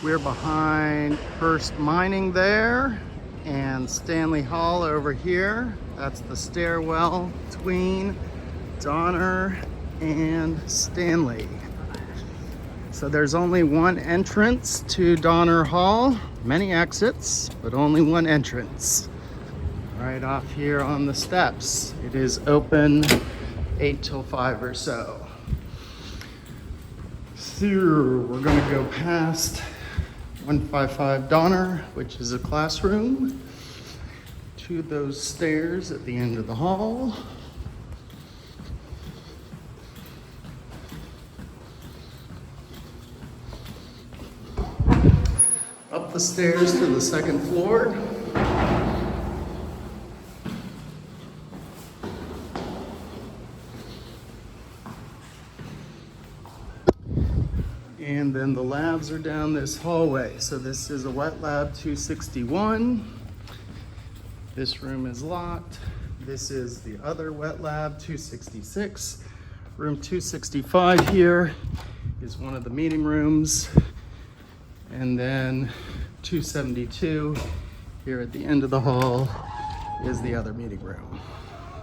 We're behind Hearst Mining there and Stanley Hall over here. That's the stairwell between Donner and Stanley. So there's only one entrance to Donner Hall, many exits, but only one entrance. Right off here on the steps. It is open 8 till 5 or so. So we're gonna go past 155 Donner, which is a classroom, to those stairs at the end of the hall. Up the stairs to the second floor. And then the labs are down this hallway. So this is a wet lab 261. This room is locked. This is the other wet lab 266. Room 265 here is one of the meeting rooms. And then 272 here at the end of the hall is the other meeting room.